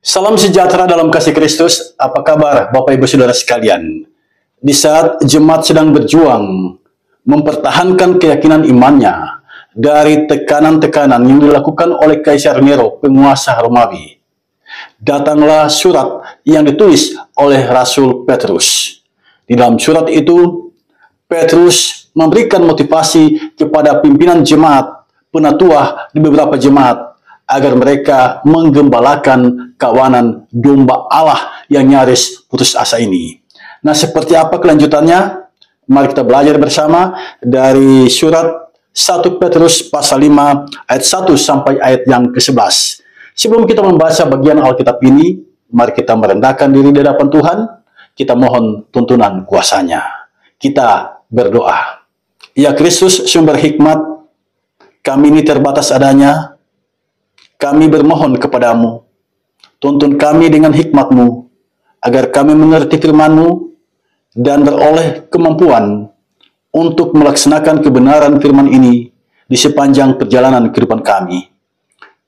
Salam sejahtera dalam kasih Kristus. Apa kabar Bapak Ibu Saudara sekalian? Di saat jemaat sedang berjuang mempertahankan keyakinan imannya dari tekanan-tekanan yang dilakukan oleh Kaisar Nero, penguasa Romawi, datanglah surat yang ditulis oleh Rasul Petrus. Di dalam surat itu, Petrus memberikan motivasi kepada pimpinan jemaat, penatua di beberapa jemaat, agar mereka menggembalakan kawanan domba Allah yang nyaris putus asa ini. Nah, seperti apa kelanjutannya? Mari kita belajar bersama dari surat 1 Petrus pasal 5 ayat 1 sampai ayat yang ke-11. Sebelum kita membaca bagian Alkitab ini, mari kita merendahkan diri di hadapan Tuhan. Kita mohon tuntunan kuasa-Nya. Kita berdoa. Ya Kristus, sumber hikmat, kami ini terbatas adanya. Kami bermohon kepadamu, tuntun kami dengan hikmat-Mu, agar kami mengerti firman-Mu dan beroleh kemampuan untuk melaksanakan kebenaran firman ini di sepanjang perjalanan kehidupan kami.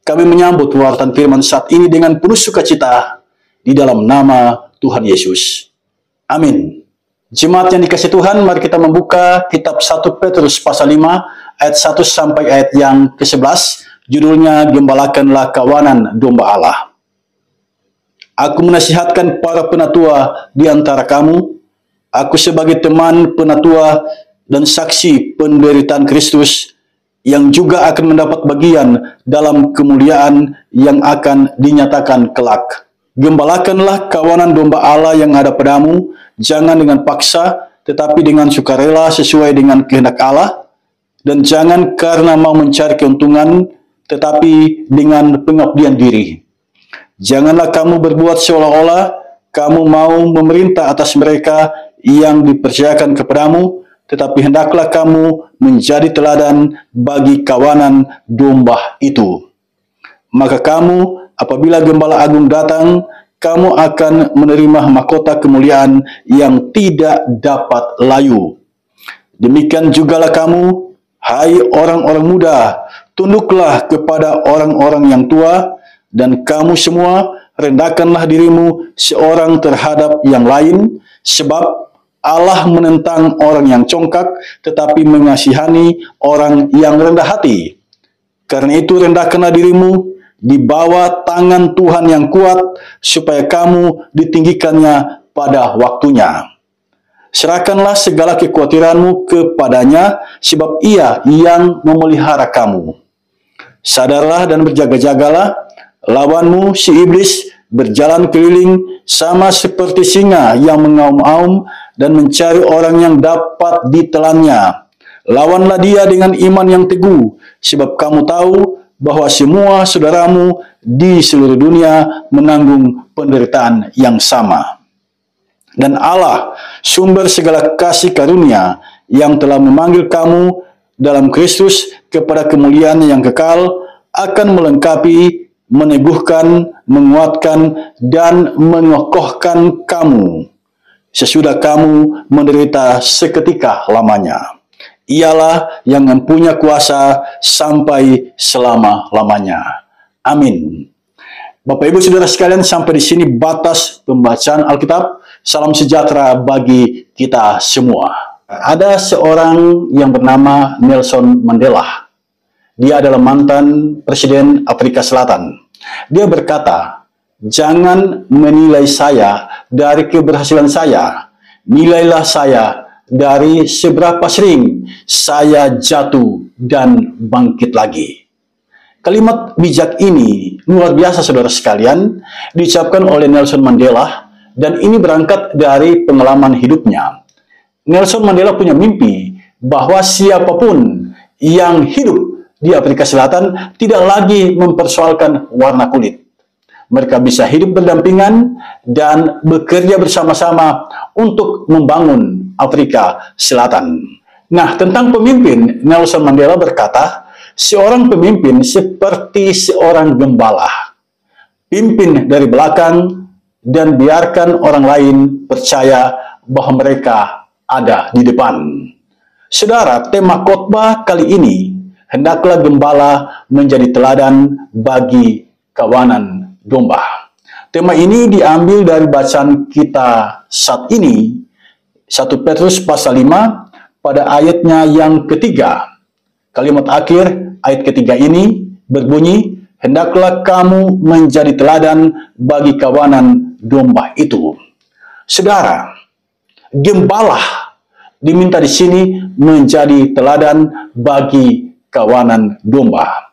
Kami menyambut pewartaan firman saat ini dengan penuh sukacita di dalam nama Tuhan Yesus. Amin. Jemaat yang dikasihi Tuhan, mari kita membuka kitab 1 Petrus pasal 5 ayat 1 sampai ayat yang ke-11. Judulnya, Gembalakanlah Kawanan Domba Allah. Aku menasihatkan para penatua di antara kamu. Aku sebagai teman penatua dan saksi penderitaan Kristus yang juga akan mendapat bagian dalam kemuliaan yang akan dinyatakan kelak. Gembalakanlah kawanan domba Allah yang ada padamu, jangan dengan paksa, tetapi dengan sukarela sesuai dengan kehendak Allah, dan jangan karena mau mencari keuntungan, tetapi dengan pengabdian diri. Janganlah kamu berbuat seolah-olah kamu mau memerintah atas mereka yang dipercayakan kepadamu, tetapi hendaklah kamu menjadi teladan bagi kawanan domba itu. Maka kamu, apabila Gembala Agung datang, kamu akan menerima mahkota kemuliaan yang tidak dapat layu. Demikian jugalah kamu, hai orang-orang muda, tunduklah kepada orang-orang yang tua, dan kamu semua rendahkanlah dirimu seorang terhadap yang lain, sebab Allah menentang orang yang congkak, tetapi mengasihani orang yang rendah hati. Karena itu rendahkanlah dirimu di bawah tangan Tuhan yang kuat, supaya kamu ditinggikannya pada waktunya. Serahkanlah segala kekhawatiranmu kepadanya, sebab Ia yang memelihara kamu. Sadarlah dan berjaga-jagalah, lawanmu si iblis berjalan keliling sama seperti singa yang mengaum-aum dan mencari orang yang dapat ditelannya. Lawanlah dia dengan iman yang teguh, sebab kamu tahu bahwa semua saudaramu di seluruh dunia menanggung penderitaan yang sama. Dan Allah, sumber segala kasih karunia, yang telah memanggil kamu dalam Kristus kepada kemuliaan yang kekal, akan melengkapi, meneguhkan, menguatkan, dan mengokohkan kamu sesudah kamu menderita seketika lamanya. Ialah yang mempunyai kuasa sampai selama-lamanya. Amin. Bapak Ibu Saudara sekalian, sampai di sini batas pembacaan Alkitab. Salam sejahtera bagi kita semua. Ada seorang yang bernama Nelson Mandela. Dia adalah mantan Presiden Afrika Selatan. Dia berkata, jangan menilai saya dari keberhasilan saya. Nilailah saya dari seberapa sering saya jatuh dan bangkit lagi. Kalimat bijak ini luar biasa saudara sekalian, diucapkan oleh Nelson Mandela, dan ini berangkat dari pengalaman hidupnya. Nelson Mandela punya mimpi bahwa siapapun yang hidup di Afrika Selatan tidak lagi mempersoalkan warna kulit. Mereka bisa hidup berdampingan dan bekerja bersama-sama untuk membangun Afrika Selatan. Nah, tentang pemimpin, Nelson Mandela berkata, seorang pemimpin seperti seorang gembala. Pimpin dari belakang dan biarkan orang lain percaya bahwa mereka ada di depan. Saudara, tema khotbah kali ini, hendaklah gembala menjadi teladan bagi kawanan domba. Tema ini diambil dari bacaan kita saat ini, 1 Petrus pasal 5 pada ayatnya yang ketiga. Kalimat akhir ayat ketiga ini berbunyi, hendaklah kamu menjadi teladan bagi kawanan domba itu. Saudara, gembala diminta di sini menjadi teladan bagi kawanan domba.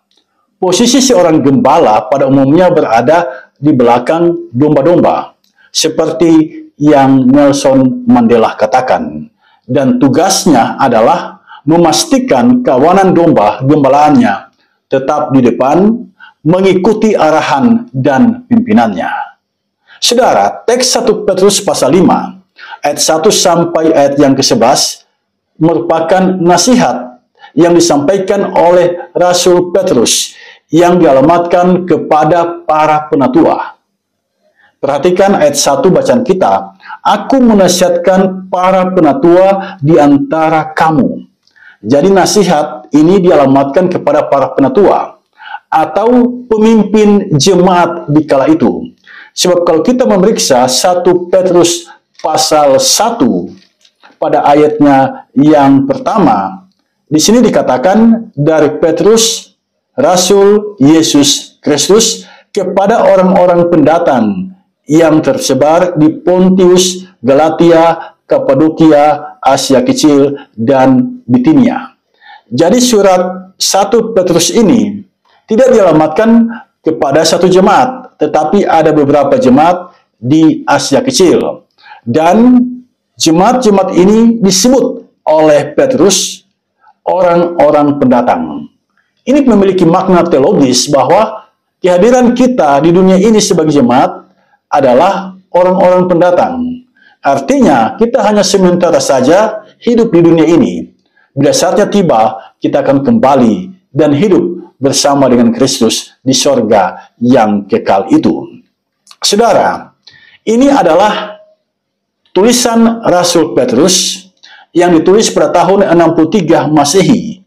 Posisi seorang gembala pada umumnya berada di belakang domba-domba, seperti yang Nelson Mandela katakan. Dan tugasnya adalah memastikan kawanan domba gembalaannya tetap di depan, mengikuti arahan dan pimpinannya. Saudara, teks 1 Petrus pasal 5, ayat 1 sampai ayat yang ke-11 merupakan nasihat yang disampaikan oleh Rasul Petrus yang dialamatkan kepada para penatua. Perhatikan ayat 1 bacaan kita. Aku menasihatkan para penatua di antara kamu. Jadi nasihat ini dialamatkan kepada para penatua atau pemimpin jemaat di kala itu. Sebab kalau kita memeriksa 1 Petrus pasal 1 pada ayatnya yang pertama, di sini dikatakan dari Petrus, Rasul Yesus Kristus, kepada orang-orang pendatang yang tersebar di Pontius, Galatia, Kapadokia, Asia Kecil, dan Bitinia. Jadi surat 1 Petrus ini tidak dialamatkan kepada satu jemaat, tetapi ada beberapa jemaat di Asia Kecil. Dan jemaat-jemaat ini disebut oleh Petrus orang-orang pendatang. Ini memiliki makna teologis bahwa kehadiran kita di dunia ini sebagai jemaat adalah orang-orang pendatang. Artinya, kita hanya sementara saja hidup di dunia ini. Bila saatnya tiba, kita akan kembali dan hidup bersama dengan Kristus di sorga yang kekal itu. Saudara, ini adalah tulisan Rasul Petrus yang ditulis pada tahun 63 Masehi.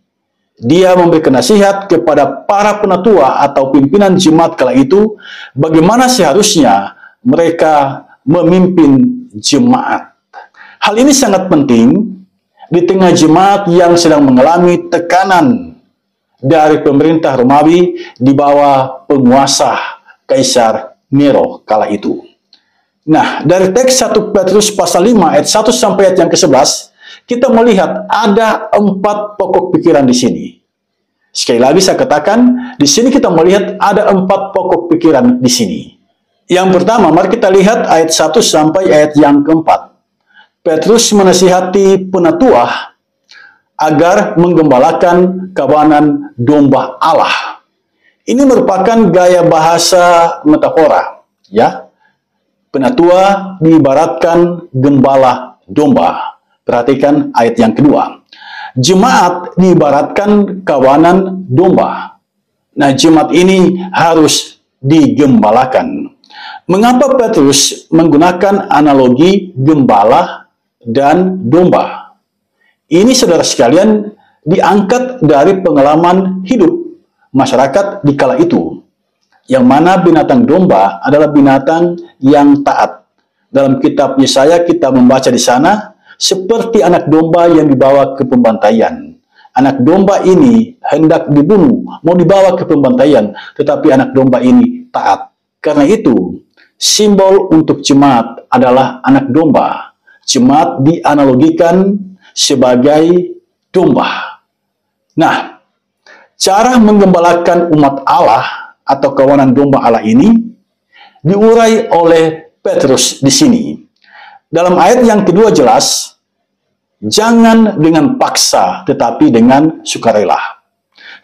Dia memberikan nasihat kepada para penatua atau pimpinan jemaat kala itu, bagaimana seharusnya mereka memimpin jemaat. Hal ini sangat penting di tengah jemaat yang sedang mengalami tekanan dari pemerintah Romawi di bawah penguasa Kaisar Nero kala itu. Nah, dari teks 1 Petrus pasal 5 ayat 1 sampai ayat yang ke-11, kita melihat ada 4 pokok pikiran di sini. Sekali lagi saya katakan, di sini kita melihat ada 4 pokok pikiran di sini. Yang pertama, mari kita lihat ayat 1 sampai ayat yang keempat. Petrus menasihati penatua agar menggembalakan kawanan domba Allah. Ini merupakan gaya bahasa metafora, ya. Penatua diibaratkan gembala domba. Perhatikan ayat yang kedua. Jemaat diibaratkan kawanan domba. Nah, jemaat ini harus digembalakan. Mengapa Petrus menggunakan analogi gembala dan domba? Ini, saudara sekalian, diangkat dari pengalaman hidup masyarakat di kala itu, yang mana binatang domba adalah binatang yang taat. Dalam kitab Yesaya kita membaca di sana, seperti anak domba yang dibawa ke pembantaian. Anak domba ini hendak dibunuh, mau dibawa ke pembantaian, tetapi anak domba ini taat. Karena itu, simbol untuk jemaat adalah anak domba. Jemaat dianalogikan sebagai domba. Nah, cara menggembalakan umat Allah atau kawanan domba Allah ini diurai oleh Petrus di sini. Dalam ayat yang kedua jelas, jangan dengan paksa tetapi dengan sukarela.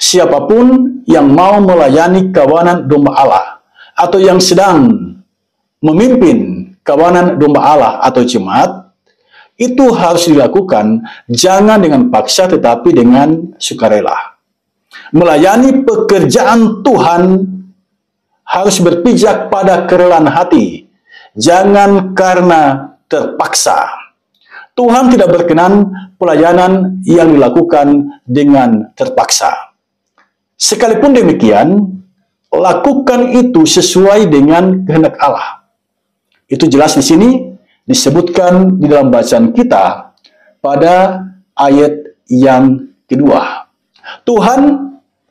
Siapapun yang mau melayani kawanan domba Allah atau yang sedang memimpin kawanan domba Allah atau jemaat, itu harus dilakukan jangan dengan paksa tetapi dengan sukarela. Melayani pekerjaan Tuhan harus berpijak pada kerelaan hati, jangan karena terpaksa. Tuhan tidak berkenan pelayanan yang dilakukan dengan terpaksa. Sekalipun demikian, lakukan itu sesuai dengan kehendak Allah. Itu jelas di sini disebutkan di dalam bacaan kita pada ayat yang kedua. Tuhan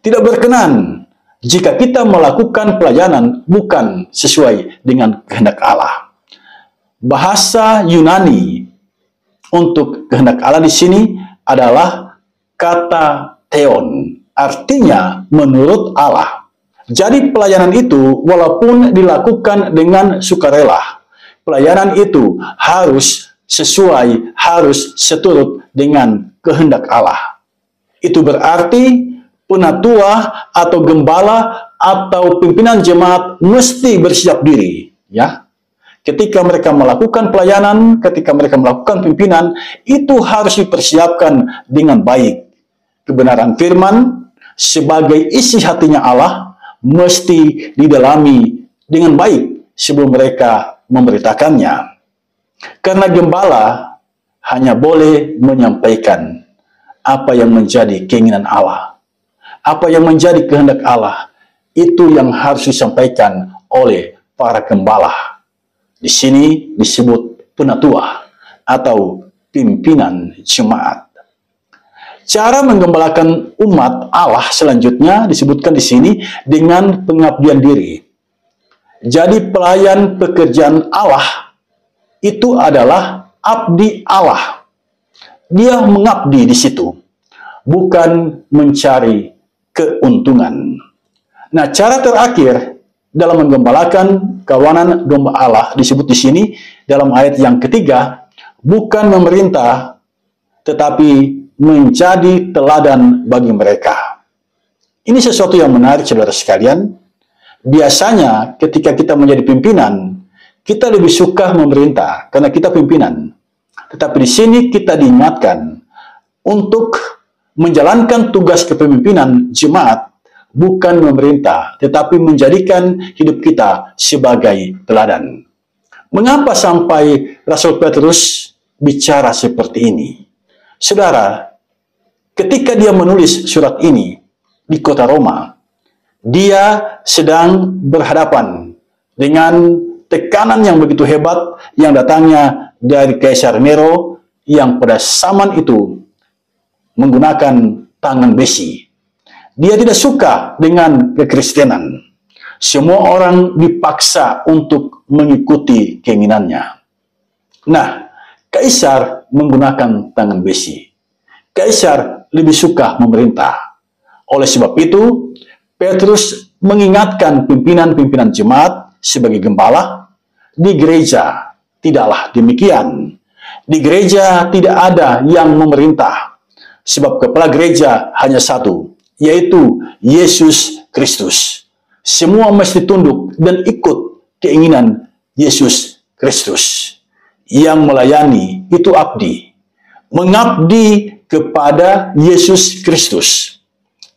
tidak berkenan jika kita melakukan pelayanan bukan sesuai dengan kehendak Allah. Bahasa Yunani untuk kehendak Allah di sini adalah kata theon, artinya menurut Allah. Jadi pelayanan itu walaupun dilakukan dengan sukarela, pelayanan itu harus sesuai, harus seturut dengan kehendak Allah. Itu berarti penatua atau gembala atau pimpinan jemaat mesti bersiap diri, ya. Ketika mereka melakukan pelayanan, ketika mereka melakukan pimpinan, itu harus dipersiapkan dengan baik. Kebenaran firman sebagai isi hatinya Allah mesti didalami dengan baik sebelum mereka memberitakannya. Karena gembala hanya boleh menyampaikan apa yang menjadi keinginan Allah, apa yang menjadi kehendak Allah, itu yang harus disampaikan oleh para gembala. Di sini disebut penatua atau pimpinan jemaat. Cara menggembalakan umat Allah selanjutnya disebutkan di sini dengan pengabdian diri. Jadi pelayan pekerjaan Allah itu adalah abdi Allah. Dia mengabdi di situ, bukan mencari keuntungan. Nah, cara terakhir dalam menggembalakan kawanan domba Allah disebut di sini dalam ayat yang ketiga, bukan memerintah, tetapi menjadi teladan bagi mereka. Ini sesuatu yang menarik, saudara sekalian. Biasanya ketika kita menjadi pimpinan, kita lebih suka memerintah karena kita pimpinan. Tetapi di sini kita diingatkan untuk menjalankan tugas kepemimpinan jemaat, bukan memerintah, tetapi menjadikan hidup kita sebagai teladan. Mengapa sampai Rasul Petrus bicara seperti ini? Saudara, ketika dia menulis surat ini di kota Roma, dia sedang berhadapan dengan tekanan yang begitu hebat yang datangnya dari Kaisar Nero yang pada zaman itu menggunakan tangan besi. Dia tidak suka dengan kekristenan. Semua orang dipaksa untuk mengikuti keinginannya. Nah, Kaisar menggunakan tangan besi. Kaisar lebih suka memerintah. Oleh sebab itu, Petrus mengingatkan pimpinan-pimpinan jemaat sebagai gembala, di gereja tidaklah demikian. Di gereja tidak ada yang memerintah. Sebab kepala gereja hanya satu, yaitu Yesus Kristus. Semua mesti tunduk dan ikut keinginan Yesus Kristus. Yang melayani itu abdi. Mengabdi kepada Yesus Kristus.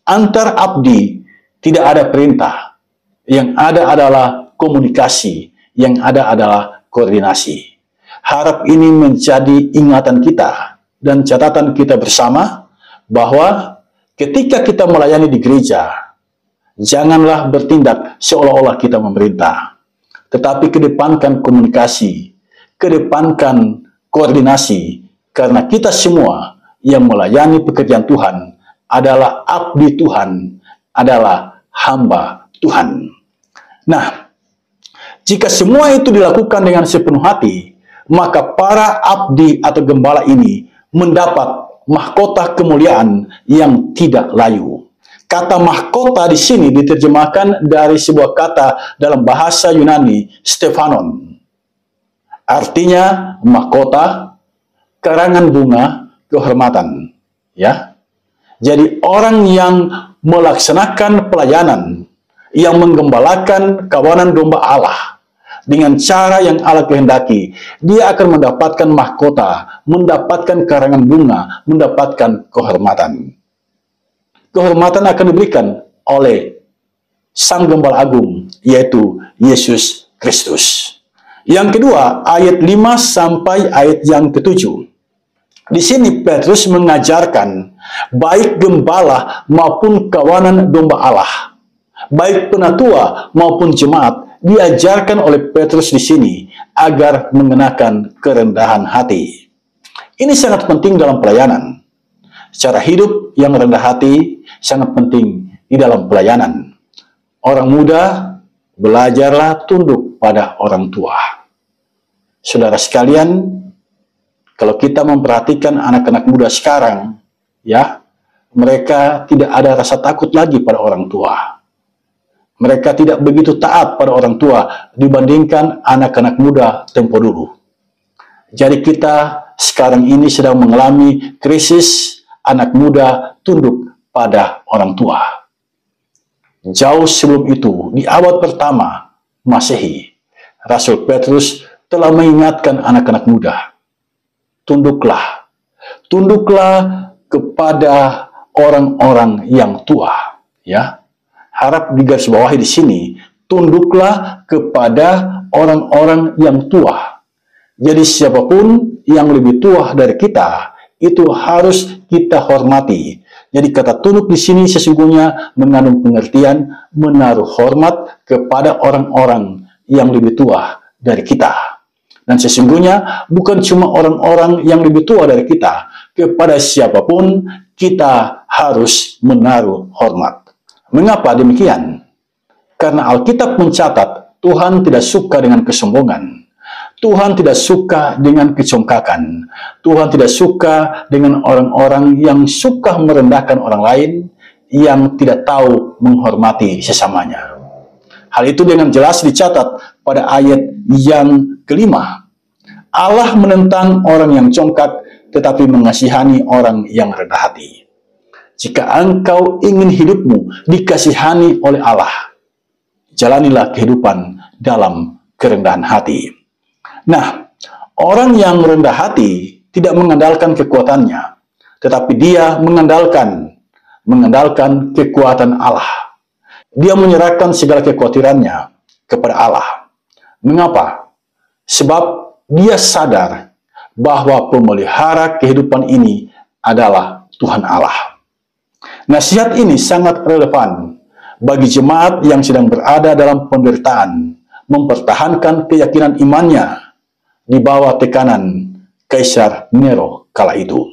Antar abdi tidak ada perintah. Yang ada adalah komunikasi. Yang ada adalah koordinasi. Harap ini menjadi ingatan kita dan catatan kita bersama bahwa ketika kita melayani di gereja, janganlah bertindak seolah-olah kita memerintah. Tetapi kedepankan komunikasi, kedepankan koordinasi, karena kita semua yang melayani pekerjaan Tuhan adalah abdi Tuhan, adalah hamba Tuhan. Nah, jika semua itu dilakukan dengan sepenuh hati, maka para abdi atau gembala ini mendapat mahkota kemuliaan yang tidak layu. Kata mahkota di sini diterjemahkan dari sebuah kata dalam bahasa Yunani, Stephanon. Artinya mahkota, karangan bunga, kehormatan. Ya, jadi orang yang melaksanakan pelayanan, yang menggembalakan kawanan domba Allah dengan cara yang Allah kehendaki, dia akan mendapatkan mahkota, mendapatkan karangan bunga, mendapatkan kehormatan. Kehormatan akan diberikan oleh Sang Gembala Agung, yaitu Yesus Kristus. Yang kedua, ayat 5 sampai ayat yang ke-7. Di sini Petrus mengajarkan baik gembala maupun kawanan domba Allah, baik penatua maupun jemaat, diajarkan oleh Petrus di sini agar mengenakan kerendahan hati. Ini sangat penting dalam pelayanan. Cara hidup yang rendah hati sangat penting di dalam pelayanan. Orang muda, belajarlah tunduk pada orang tua. Saudara sekalian, kalau kita memperhatikan anak-anak muda sekarang, ya, mereka tidak ada rasa takut lagi pada orang tua. Mereka tidak begitu taat pada orang tua dibandingkan anak-anak muda tempo dulu. Jadi kita sekarang ini sedang mengalami krisis anak muda tunduk pada orang tua. Jauh sebelum itu, di abad pertama Masehi, Rasul Petrus telah mengingatkan anak-anak muda, tunduklah kepada orang-orang yang tua, ya. Harap digarisbawahi di sini, tunduklah kepada orang-orang yang tua. Jadi siapapun yang lebih tua dari kita, itu harus kita hormati. Jadi kata tunduk di sini sesungguhnya mengandung pengertian menaruh hormat kepada orang-orang yang lebih tua dari kita. Dan sesungguhnya bukan cuma orang-orang yang lebih tua dari kita, kepada siapapun kita harus menaruh hormat. Mengapa demikian? Karena Alkitab mencatat Tuhan tidak suka dengan kesombongan. Tuhan tidak suka dengan kecongkakan. Tuhan tidak suka dengan orang-orang yang suka merendahkan orang lain, yang tidak tahu menghormati sesamanya. Hal itu dengan jelas dicatat pada ayat yang kelima. Allah menentang orang yang congkak, tetapi mengasihani orang yang rendah hati. Jika engkau ingin hidupmu dikasihani oleh Allah, jalanilah kehidupan dalam kerendahan hati. Nah, orang yang rendah hati tidak mengandalkan kekuatannya, tetapi dia mengandalkan kekuatan Allah. Dia menyerahkan segala kekhawatirannya kepada Allah. Mengapa? Sebab dia sadar bahwa pemelihara kehidupan ini adalah Tuhan Allah. Nasihat ini sangat relevan bagi jemaat yang sedang berada dalam penderitaan, mempertahankan keyakinan imannya di bawah tekanan Kaisar Nero kala itu.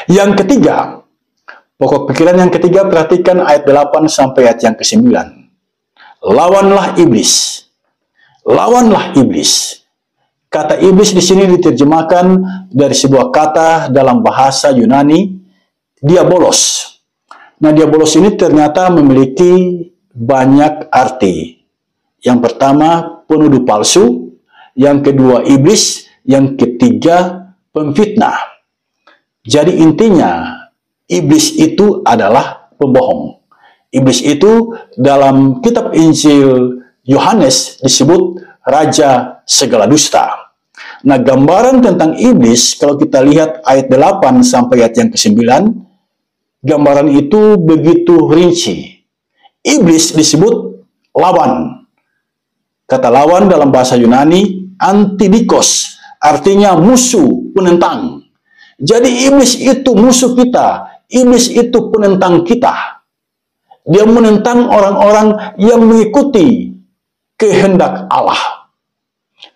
Yang ketiga, pokok pikiran yang ketiga, perhatikan ayat 8 sampai ayat yang ke-9. Lawanlah iblis. Lawanlah iblis. Kata iblis di sini diterjemahkan dari sebuah kata dalam bahasa Yunani, diabolos. Nah, diabolos ini ternyata memiliki banyak arti. Yang pertama, penuduh palsu. Yang kedua, iblis. Yang ketiga, pemfitnah. Jadi intinya, iblis itu adalah pembohong. Iblis itu dalam kitab Injil Yohanes disebut raja segala dusta. Nah, gambaran tentang iblis, kalau kita lihat ayat 8 sampai ayat yang ke-9, gambaran itu begitu rinci. Iblis disebut lawan. Kata lawan dalam bahasa Yunani, antidikos, artinya musuh, penentang. Jadi iblis itu musuh kita. Iblis itu penentang kita. Dia menentang orang-orang yang mengikuti kehendak Allah.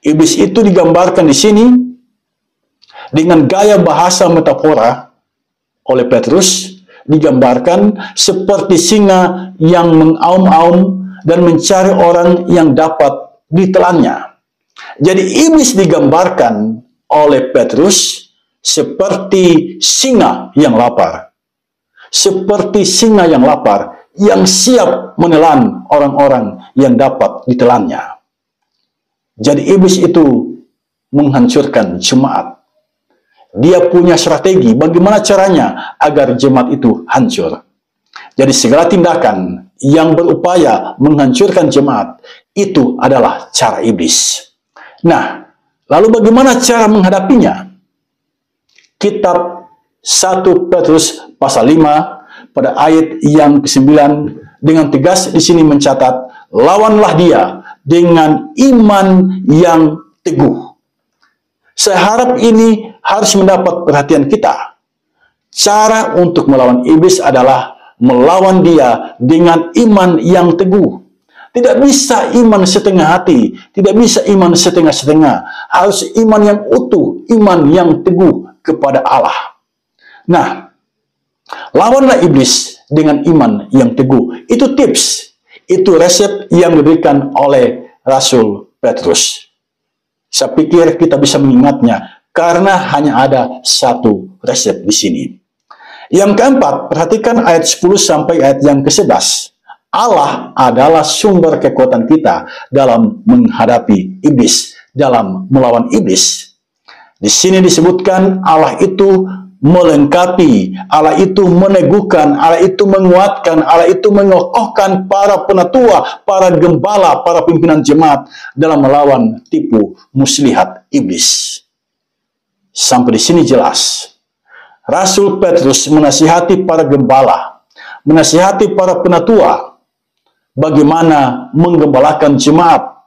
Iblis itu digambarkan di sini dengan gaya bahasa metafora oleh Petrus, digambarkan seperti singa yang mengaum-aum dan mencari orang yang dapat ditelannya. Jadi iblis digambarkan oleh Petrus seperti singa yang lapar. Seperti singa yang lapar, yang siap menelan orang-orang yang dapat ditelannya. Jadi iblis itu menghancurkan jemaat. Dia punya strategi bagaimana caranya agar jemaat itu hancur. Jadi segala tindakan yang berupaya menghancurkan jemaat itu adalah cara iblis. Nah, lalu bagaimana cara menghadapinya? Kitab 1 Petrus pasal 5 pada ayat yang ke-9 dengan tegas di sini mencatat, lawanlah dia dengan iman yang teguh. Saya harap ini harus mendapat perhatian kita. Cara untuk melawan iblis adalah melawan dia dengan iman yang teguh. Tidak bisa iman setengah hati, tidak bisa iman setengah-setengah. Harus iman yang utuh, iman yang teguh kepada Allah. Nah, lawanlah iblis dengan iman yang teguh. Itu tips, itu resep yang diberikan oleh Rasul Petrus. Saya pikir kita bisa mengingatnya karena hanya ada satu resep di sini. Yang keempat, perhatikan ayat 10 sampai ayat yang ke-11. Allah adalah sumber kekuatan kita dalam menghadapi iblis, dalam melawan iblis. Di sini disebutkan Allah itu melengkapi, Allah itu meneguhkan, Allah itu menguatkan, Allah itu mengokohkan para penatua, para gembala, para pimpinan jemaat dalam melawan tipu muslihat iblis. Sampai di sini jelas. Rasul Petrus menasihati para gembala, menasihati para penatua, bagaimana menggembalakan jemaat.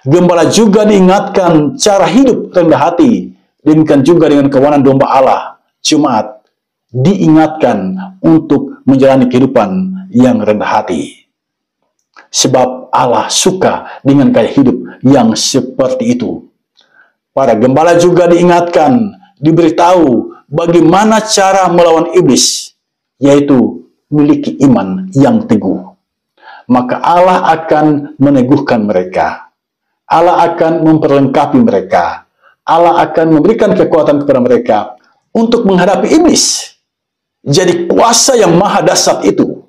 Gembala juga diingatkan cara hidup rendah hati, demikian juga dengan kawanan domba Allah. Jemaat diingatkan untuk menjalani kehidupan yang rendah hati. Sebab Allah suka dengan gaya hidup yang seperti itu. Para gembala juga diingatkan, diberitahu bagaimana cara melawan iblis, yaitu memiliki iman yang teguh. Maka Allah akan meneguhkan mereka. Allah akan memperlengkapi mereka. Allah akan memberikan kekuatan kepada mereka untuk menghadapi iblis. Jadi kuasa yang maha dahsyat itu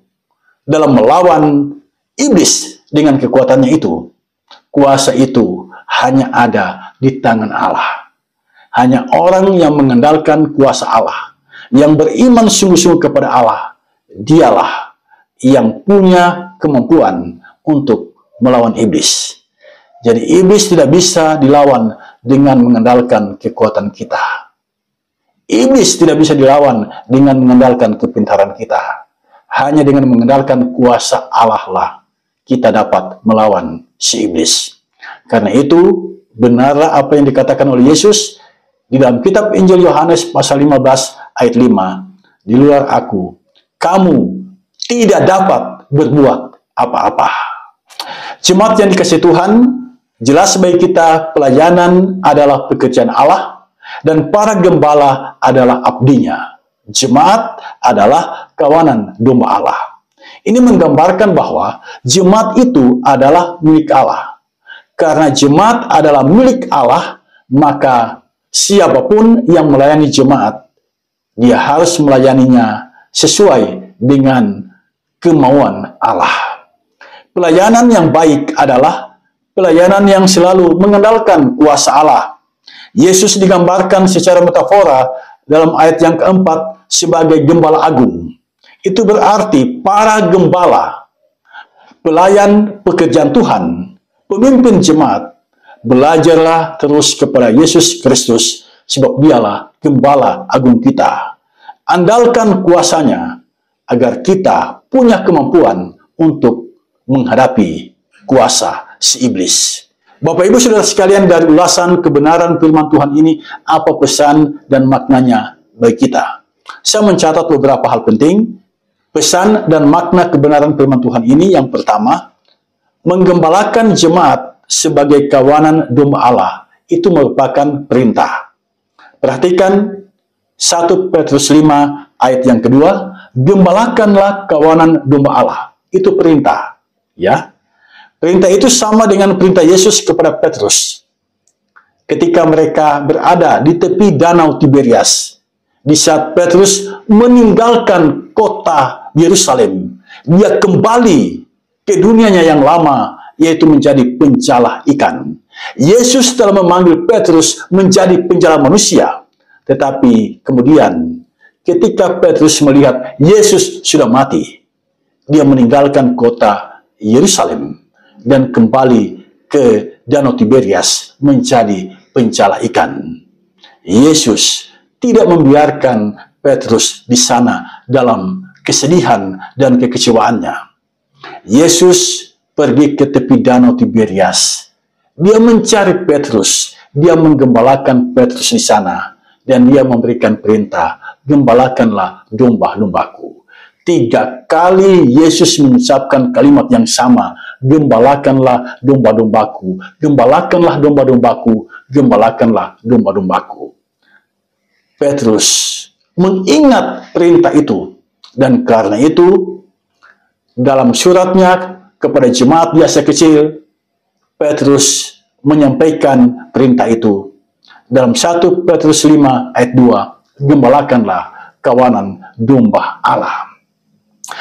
dalam melawan iblis dengan kekuatannya itu. Kuasa itu hanya ada di tangan Allah. Hanya orang yang mengandalkan kuasa Allah, yang beriman sungguh-sungguh kepada Allah, dialah yang punya kemampuan untuk melawan iblis. Jadi iblis tidak bisa dilawan dengan mengandalkan kekuatan kita. Iblis tidak bisa dilawan dengan mengandalkan kepintaran kita. Hanya dengan mengandalkan kuasa Allah lah kita dapat melawan si iblis. Karena itu, benarlah apa yang dikatakan oleh Yesus di dalam kitab Injil Yohanes pasal 15 ayat 5. Di luar aku, kamu tidak dapat berbuat apa-apa. Jemaat yang dikasihi Tuhan, jelas bagi kita pelayanan adalah pekerjaan Allah dan para gembala adalah abdinya. Jemaat adalah kawanan domba Allah. Ini menggambarkan bahwa jemaat itu adalah milik Allah. Karena jemaat adalah milik Allah, maka siapapun yang melayani jemaat, dia harus melayaninya sesuai dengan kemauan Allah. Pelayanan yang baik adalah pelayanan yang selalu mengandalkan kuasa Allah. Yesus digambarkan secara metafora dalam ayat yang keempat sebagai gembala agung. Itu berarti para gembala, pelayan pekerjaan Tuhan, pemimpin jemaat, belajarlah terus kepada Yesus Kristus, sebab dialah gembala agung kita. Andalkan kuasanya, agar kita punya kemampuan untuk menghadapi kuasa si iblis. Bapak Ibu Saudara sekalian, dari ulasan kebenaran firman Tuhan ini, apa pesan dan maknanya bagi kita? Saya mencatat beberapa hal penting. Pesan dan makna kebenaran firman Tuhan ini, yang pertama, menggembalakan jemaat sebagai kawanan domba Allah itu merupakan perintah. Perhatikan 1 Petrus 5 ayat yang kedua, gembalakanlah kawanan domba Allah. Itu perintah, ya. Perintah itu sama dengan perintah Yesus kepada Petrus. Ketika mereka berada di tepi danau Tiberias, di saat Petrus meninggalkan kota Yerusalem, dia kembali ke dunianya yang lama, yaitu menjadi penjala ikan. Yesus telah memanggil Petrus menjadi penjala manusia. Tetapi kemudian ketika Petrus melihat Yesus sudah mati, dia meninggalkan kota Yerusalem dan kembali ke danau Tiberias menjadi penjala ikan. Yesus tidak membiarkan Petrus di sana dalam kesedihan dan kekecewaannya. Yesus pergi ke tepi danau Tiberias. Dia mencari Petrus, dia menggembalakan Petrus di sana, dan dia memberikan perintah, gembalakanlah domba-dombaku. 3 kali Yesus mengucapkan kalimat yang sama, gembalakanlah domba-dombaku, gembalakanlah domba-dombaku, gembalakanlah domba-dombaku. Petrus mengingat perintah itu, dan karena itu dalam suratnya kepada jemaat di Asia Kecil, Petrus menyampaikan perintah itu. Dalam 1 Petrus 5 ayat 2, gembalakanlah kawanan domba Allah.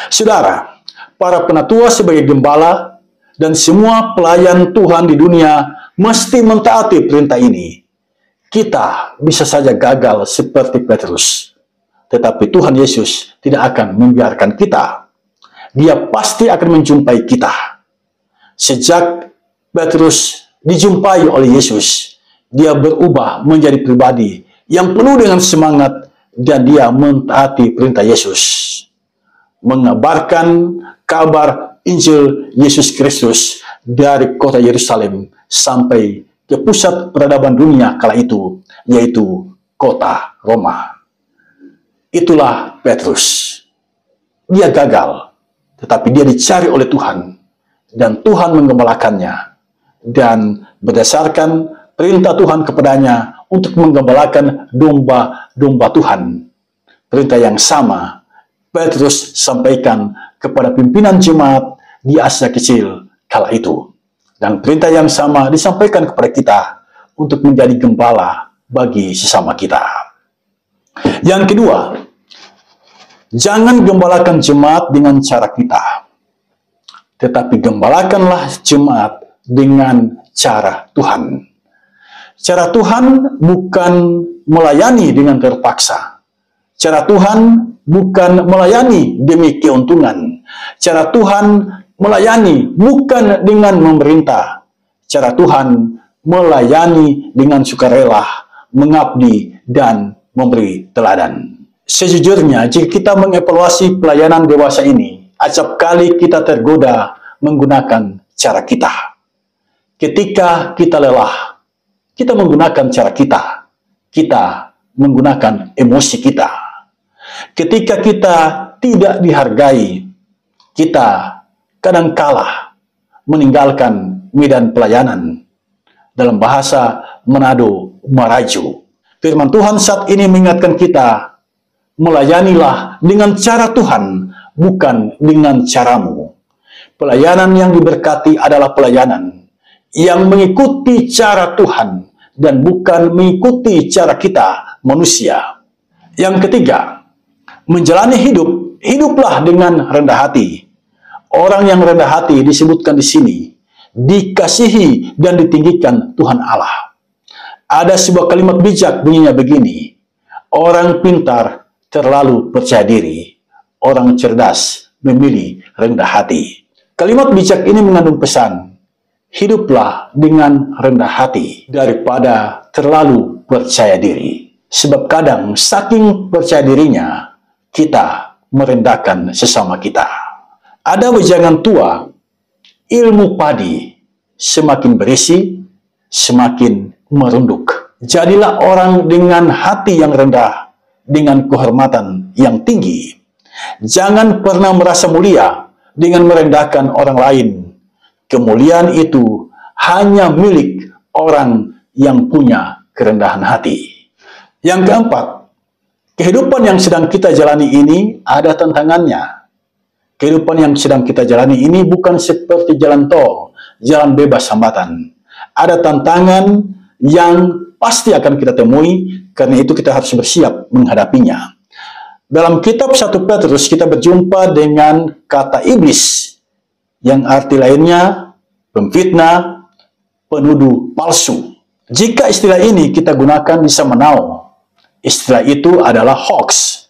Saudara, para penatua sebagai gembala dan semua pelayan Tuhan di dunia mesti mentaati perintah ini. Kita bisa saja gagal seperti Petrus, tetapi Tuhan Yesus tidak akan membiarkan kita. Dia pasti akan menjumpai kita. Sejak Petrus dijumpai oleh Yesus, dia berubah menjadi pribadi yang penuh dengan semangat dan dia mentaati perintah Yesus, mengabarkan kabar Injil Yesus Kristus dari kota Yerusalem sampai ke pusat peradaban dunia kala itu, yaitu kota Roma. Itulah Petrus. Dia gagal, tetapi dia dicari oleh Tuhan, dan Tuhan menggembalakannya, dan berdasarkan perintah Tuhan kepadanya untuk menggembalakan domba-domba Tuhan. Perintah yang sama Petrus sampaikan kepada pimpinan jemaat di Asia Kecil kala itu. Dan perintah yang sama disampaikan kepada kita untuk menjadi gembala bagi sesama kita. Yang kedua, jangan gembalakan jemaat dengan cara kita, tetapi gembalakanlah jemaat dengan cara Tuhan. Cara Tuhan bukan melayani dengan terpaksa. Cara Tuhan bukan melayani demi keuntungan. Cara Tuhan melayani bukan dengan memerintah. Cara Tuhan melayani dengan sukarela, mengabdi, dan memberi teladan. Sejujurnya, jika kita mengevaluasi pelayanan dewasa ini, acap kali kita tergoda menggunakan cara kita. Ketika kita lelah, kita menggunakan cara kita. Kita menggunakan emosi kita. Ketika kita tidak dihargai, kita kadang kala meninggalkan medan pelayanan. Dalam bahasa Manado, maraju. Firman Tuhan saat ini mengingatkan kita, melayanilah dengan cara Tuhan, bukan dengan caramu. Pelayanan yang diberkati adalah pelayanan yang mengikuti cara Tuhan dan bukan mengikuti cara kita, manusia. Yang ketiga, menjalani hidup, hiduplah dengan rendah hati. Orang yang rendah hati disebutkan di sini, dikasihi dan ditinggikan Tuhan Allah. Ada sebuah kalimat bijak bunyinya begini, orang pintar terlalu percaya diri, orang cerdas memilih rendah hati. Kalimat bijak ini mengandung pesan, hiduplah dengan rendah hati daripada terlalu percaya diri. Sebab kadang saking percaya dirinya, kita merendahkan sesama kita. Ada wejangan tua, ilmu padi semakin berisi, semakin merunduk. Jadilah orang dengan hati yang rendah, dengan kehormatan yang tinggi. Jangan pernah merasa mulia dengan merendahkan orang lain. Kemuliaan itu hanya milik orang yang punya kerendahan hati. Yang keempat, kehidupan yang sedang kita jalani ini ada tantangannya. Kehidupan yang sedang kita jalani ini bukan seperti jalan tol, jalan bebas hambatan. Ada tantangan yang pasti akan kita temui, karena itu kita harus bersiap menghadapinya. Dalam kitab 1 Petrus kita berjumpa dengan kata iblis, yang arti lainnya pemfitnah, penuduh palsu. Jika istilah ini kita gunakan di Samanau, istilah itu adalah hoax.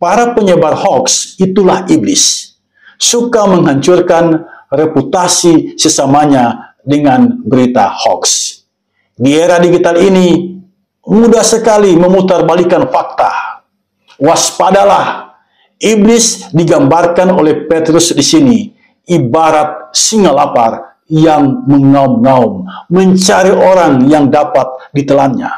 Para penyebar hoax itulah iblis. Suka menghancurkan reputasi sesamanya dengan berita hoax. Di era digital ini, mudah sekali memutarbalikkan fakta. Waspadalah, iblis digambarkan oleh Petrus di sini, ibarat singa lapar yang mengaum-ngaum, mencari orang yang dapat ditelannya.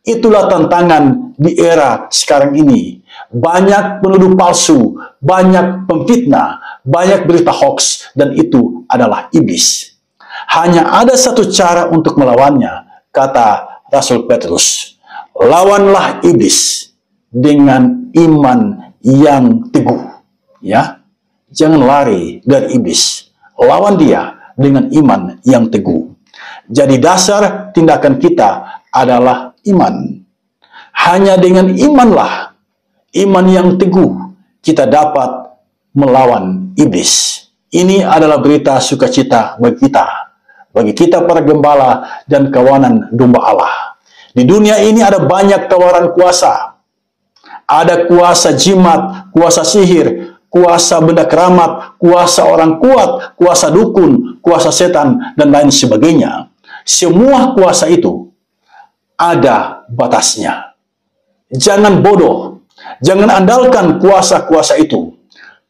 Itulah tantangan di era sekarang ini. banyak penuduh palsu, banyak pemfitnah, banyak berita hoax, dan itu adalah iblis. Hanya ada satu cara untuk melawannya, kata Rasul Petrus. Lawanlah iblis dengan iman yang teguh. Ya, jangan lari dari iblis. Lawan dia dengan iman yang teguh. Jadi dasar tindakan kita adalah iman. Hanya dengan imanlah, iman yang teguh, kita dapat melawan iblis. Ini adalah berita sukacita bagi kita para gembala dan kawanan domba Allah. Di dunia ini ada banyak tawaran kuasa. Ada kuasa jimat, kuasa sihir, kuasa benda keramat, kuasa orang kuat, kuasa dukun, kuasa setan, dan lain sebagainya. Semua kuasa itu ada batasnya. Jangan bodoh, jangan andalkan kuasa-kuasa itu.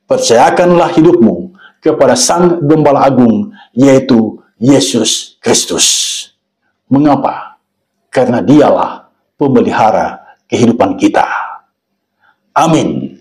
Percayakanlah hidupmu kepada Sang Gembala Agung, yaitu Yesus Kristus. Mengapa? Karena dialah pemelihara kehidupan kita. Amin.